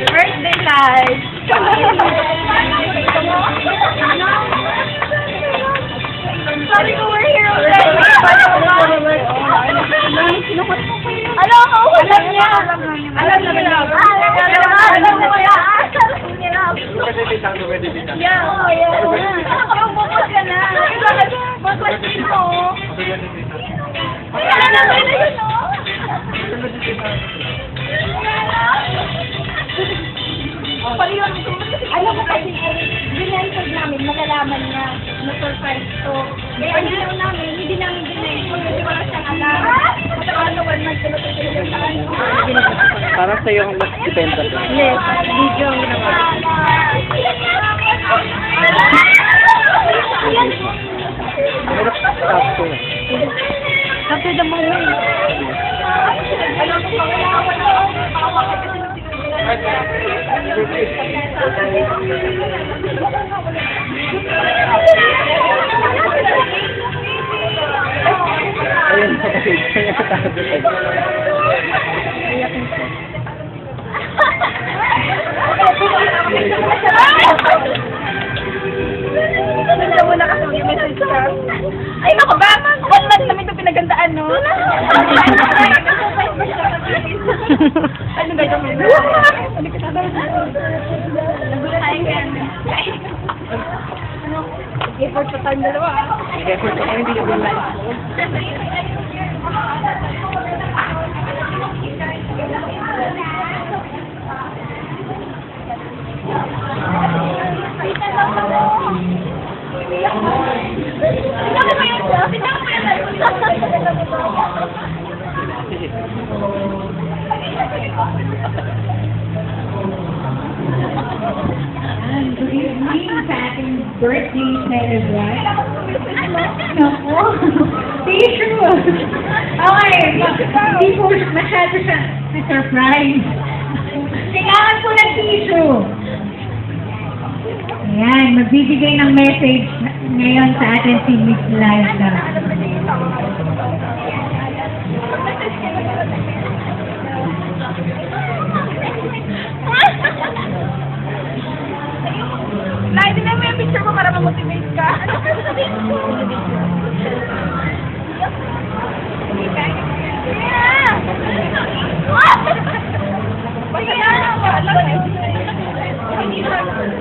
Birthday life. Sabi ko we're here already. Alam ko, alam niya. Alam niya. Alam niya. Yeah, yung bukod ka na. Bakit dito? Ay, alam na yun, no? Alam mo kasi, binaytag namin, malalaman niya na surprise to. Kaya hindi namin binaytag, hindi wala siyang alam. Parang sa'yo ang mas dependa to. Yes, video ang naman. Sakto. After the moment. Ayun na kasi. Kaya tago tayo. Ay, naku ba? 1 month namin ito pinagandaan, no? Ano ba ito? Nagulat ka. Effort pa tayong dalawa. Effort pa kayo, hindi ka ba live? Good evening sa ating birthday celebrant. Naku, tissue. Okay, hindi po masyado siya na-surprise. Kailangan po ng tissue. Ayan, magbibigay ng message ngayon sa atin si Miss Liza. Liza, na mo yung picture mo para ma-motivate ka. Ano ka sabihin ko?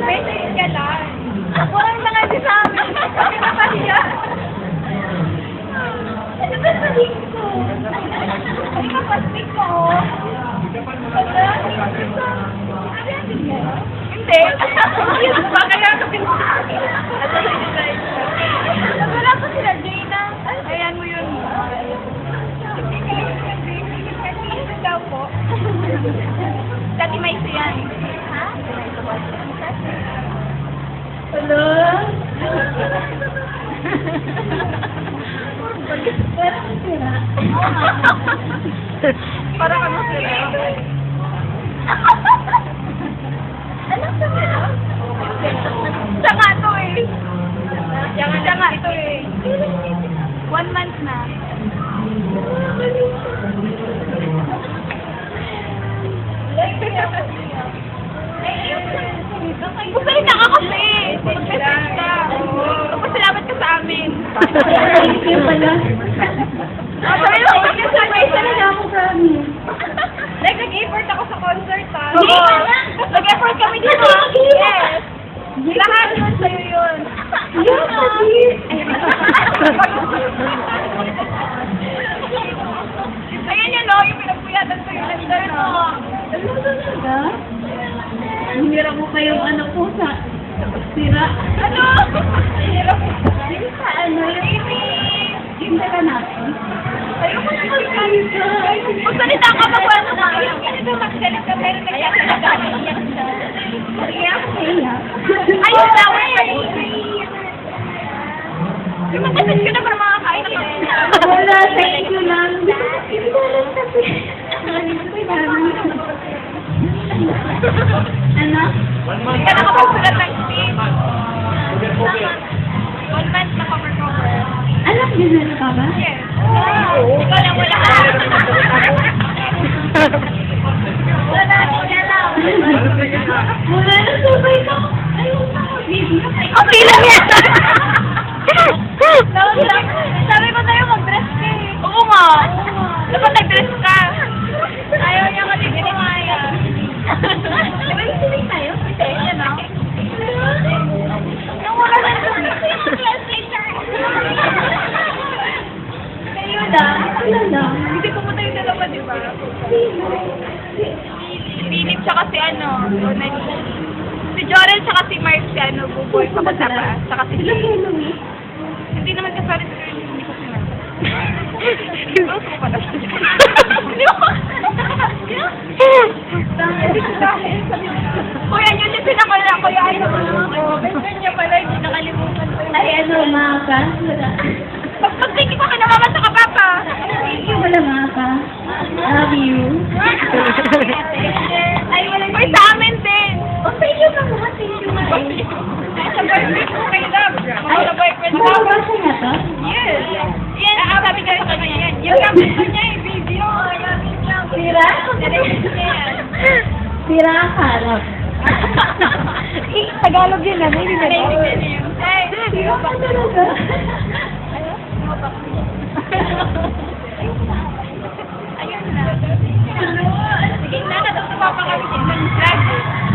Message ka lang. Walang mga sinabi. Bakit napahiya? Ano ba sabihin ko? Ano ka pastik ko? Hindi. Baka yan ka pinag-sabi. Wala pa sila, Jaina. Ayan mo yun. Hindi daw po. Dati may siyan. Ha? Hello? Parang ano sila? Alam sa mga? Saka to eh. Saka ito eh. 1 month na. Magsalita ka kasi. Mag-message ka. Magpasalamat ka sa amin. Thank you pala. Sabi mo, mag-surprise na lang ako sa amin. Like, nag-effort ako sa concert, ha? Oo. Nag-effort kami dito. Yes. Lahat nun sa'yo yun. Ayan yun, no? Yung pinagpuyatan sa'yo na nila, no? Hinira mo kayong ano po sa sira. Ano? Hindi sa ano, yung dala natin. Ayoko na magsalita. Magsalita ka ba ba? Ano ba magsalita? Pero nagsasalita ka. Iyak siya. Iyak ko iyak. Ayun na, yung mag-message ko na para makakain ako. Wala, thank you lang. Hindi ko lang kasi. Ano? Hindi ka nakapagsulat ng speech. 1 month na cover-cover. Alam niyo na ka ba? Yes. Ikaw lang wala. Wala, alam. Wala na sabay na. Ayun na, baby. Ang bilang yan! Sabi ko tayo mag-dress ka eh. Oo nga. Dapat nag-dress ka. Ayaw niya kasi hindi maya. Diba yung sinig tayo? Kasi, yan o. Nung wala na yung translator. Kayo lang. Hindi pumunta yung dalawa, di ba? Philip tsaka si ano, si Jorel tsaka si Mark si ano, buboy pa kasama. Tsaka si Jay. Hindi naman kasali si Jorel, hindi ko sinama. Close ko pala siya. Kuya, yun yung pinakala. Kuya, ayaw ko naman ko. Best friend niya pala, hindi nakalimutan ko. Ay, ano, mga ka? Pag-thank ka na mama sa kapapa. Thank you, wala mga ka. Love you. Ay, wala. Uy, sa amin din. O, sa inyo na mga, sa inyo na eh. Sa boyfriend ko kay Love. Ay, Sa boyfriend ko. mababasa na to? Yes. Yan, sabi ka rin kanya yan. Yung gamit ko niya yung video. Sira? Sira ka, love. Tagalog yun, ano? Hindi na Ay, Sira ka talaga. ayun na. Sige na, natutuwa pa kami sa isang vlog.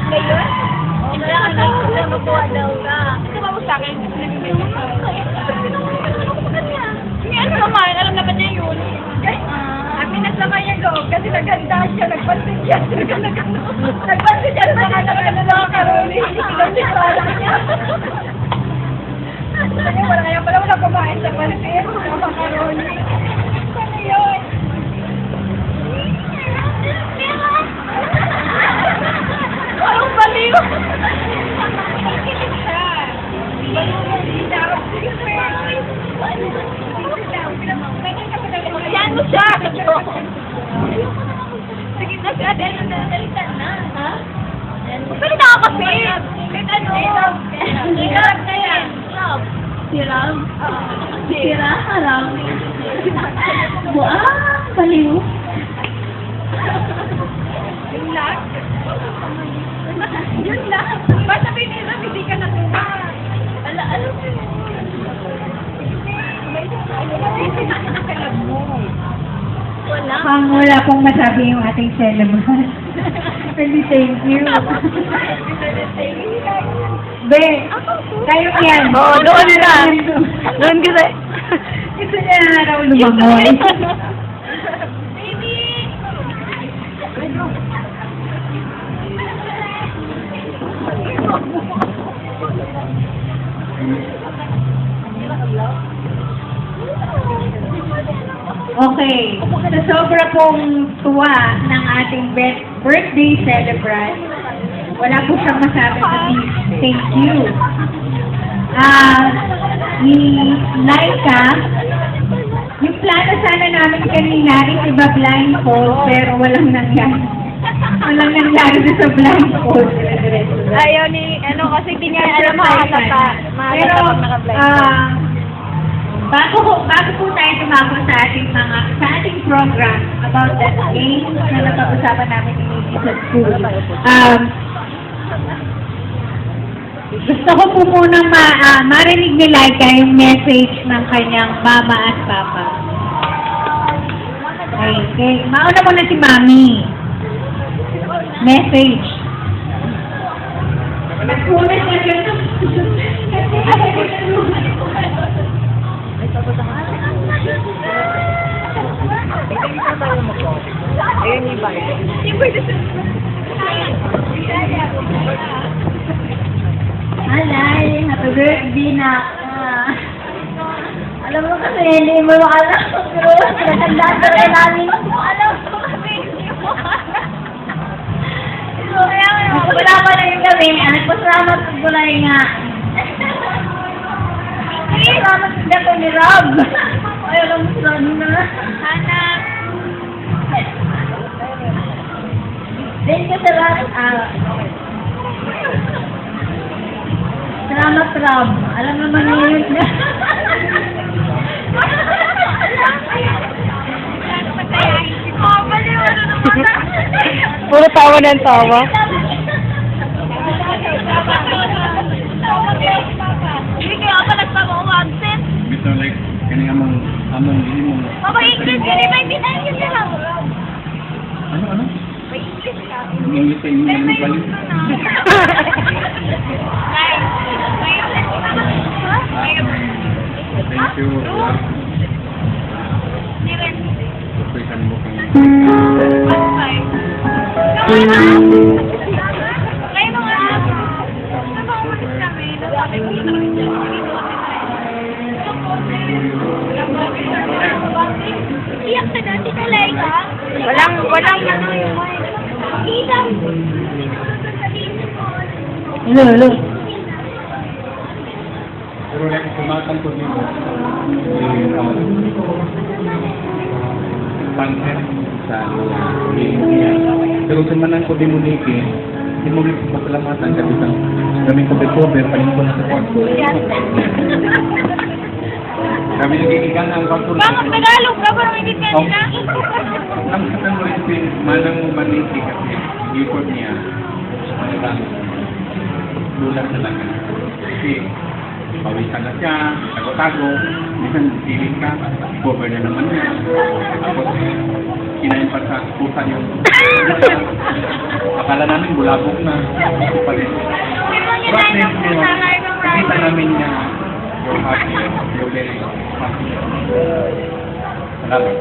Ngayon? Kailangan na yung magkuha daw ka. Ito mo sa akin, nag-video ka. Ano naman, alam naman niya yun. Minat naman niya go, kasi naghanda siya, nagpansin siya. Nagpansin siya, nakakaganda ng mga karoli. Hindi ko lang siya pala niya. Wala kaya pala wala kumain sa pansin. Mga karoli. Ano yun? Parang baliw. Nakikinig siya. Yan mo siya! Sige na siya, dahil nalitan na. Ha? Pero nakakasi! Kahit ano? Love na yan. Love. Sira? Sira ka lang. Baliw. Yung lang? Yun lang. Ba't sabihin nila, hindi ka natuwa? Alam mo yun. Wala. Wala pong masabi yung ating celebrant. Really, thank you. Be, kayo yan. Oo, doon na. Doon kasi. Gusto niya na raw lumangoy. Baby! Okay. Sa sobra pong tuwa ng ating birthday celebrant, wala po siyang masabi kundi thank you. Ni Laika, yung plano sana namin kanina is iba blindfold, pero walang nangyari. Walang nangyari doon sa blindfold. Ayaw ni, ano, kasi hindi niya alam mahalata. Pero, Mahalata pag naka-blind. bago po tayo tumako sa ating program about that game na napag-usapan namin ni sa school. Gusto ko po munang marinig ni Laika yung message ng kanyang mama at papa. Okay. Mauna muna si Mami. Message. Nagpulit na siya. Ayun yung iba. Alay, happy birthday na. Alam mo kasi, hindi mo alam. Pero, natandaan ka rin namin. Alam ko kasi hindi mo So, kaya nagpasalamat na yung kami. Nagpasalamat ko na nga. Salamat na ko ni Rob. Ay, alam mo sa na. Hanap. Thank you, salamat. Salamat, Rob. Alam naman yun. Masaya. Oh, baliw, ano naman Puro tawa ng tawa. Hindi kaya ako nagpapawagsin. Bito like, kani among dili mo. Papa, English ka rin, may tinayin yun na lang. Ano? May English ka. English sa inyo ng balik. Thank you. Pagpitan mo kami. Iyak na dati talaga. Walang ano yung ilang. Hello. Pero like, kumatan ko dito. Pansin sa niya. Pero sumanan ko din mo niki. Hindi mo rin pasalamatan kasi sa kami ko recover, paling ko na sa kwarto. Kami nagigigan ang kwarto. Bakit Tagalog ka? Parang hindi ka nila. Ang katang mo rin, manang maniki kasi ikot niya. Malang lulas na lang. Kasi pawisan na siya, tago-tago, minsan siling ka, cover na naman niya. Tapos kinain pa sa pusa yung akala namin bulabog na. Ito pa rin. Process yun, nakita namin niya yung happy, yung very happy. Salamat.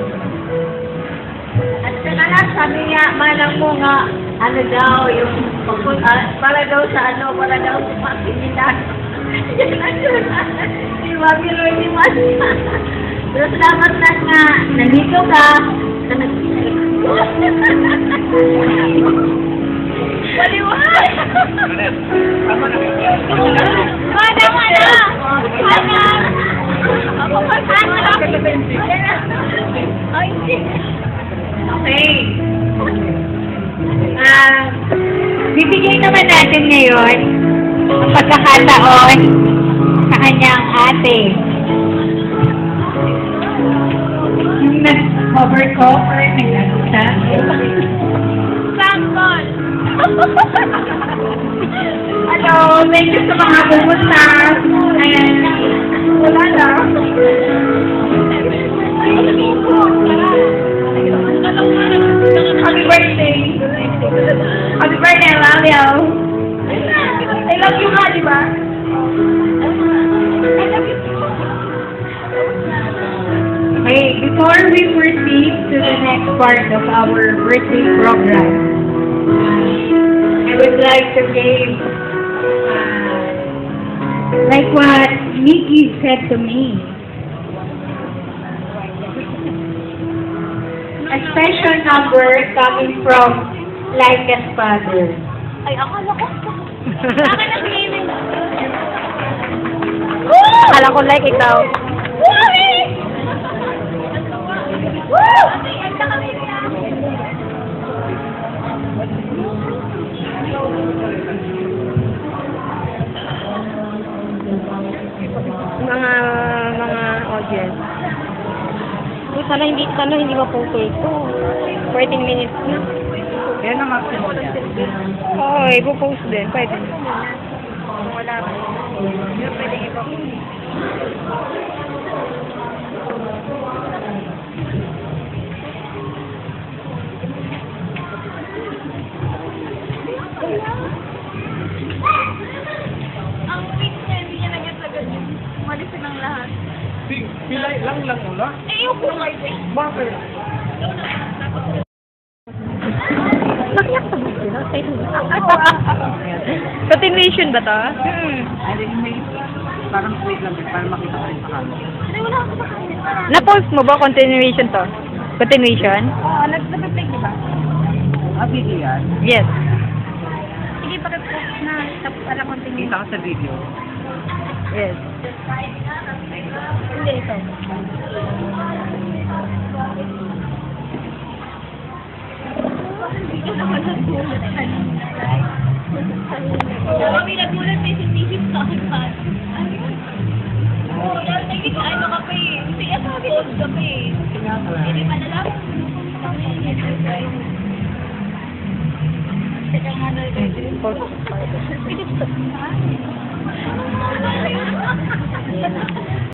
At saka na, sabi niya, manang mo nga, ano daw, yung para daw sa Pilipinas. Si Mami Roy Mas. Pero salamat na nga, nandito ka, na Baliwag! Mana! Okay. Bibigyan naman natin ngayon ang pagkakataon sa kanyang ate. Yung nag-cover ko, or nag-ano siya. Sample! Hello, thank you sa mga pumunta. And wala lang. Happy birthday. Happy birthday, Lalio. I love you nga, di ba? Okay, before we proceed to the next part of our birthday program, I would like to give, like what Nikki said to me, a special number coming from Laika's father. Ay, akala ko. Bakit nag-gaming? Akala ko like ikaw. Mga audience. Sana hindi maputol ito. 14 minutes na. Yan ang maximum niya. Oo, ipopost din. Pwede. Wala pa. Hindi pwede ipopost. Ang quick niya, hindi niya nagad-agad yung umalis ng lahat. Pilay lang muna. Eh, yung kulay eh. Bakit? Nakiyak sa buko na? Continuation ba to? Parang wait lang, para makita ka rin sa camera. Ay, wala ako sa kanila. Na-post mo ba continuation to? Continuation? Oo, nag-play di ba? Video yan. Yes. Sige, pag-post na. Tapos para continuation. Kita ka sa video. Yes. Hindi, ito. Kami nagulat may sisisip sa akin. Oo, nagiging ano ka pa eh. Siya sabi ko ka pa eh. Hindi pa nalaman. Pwede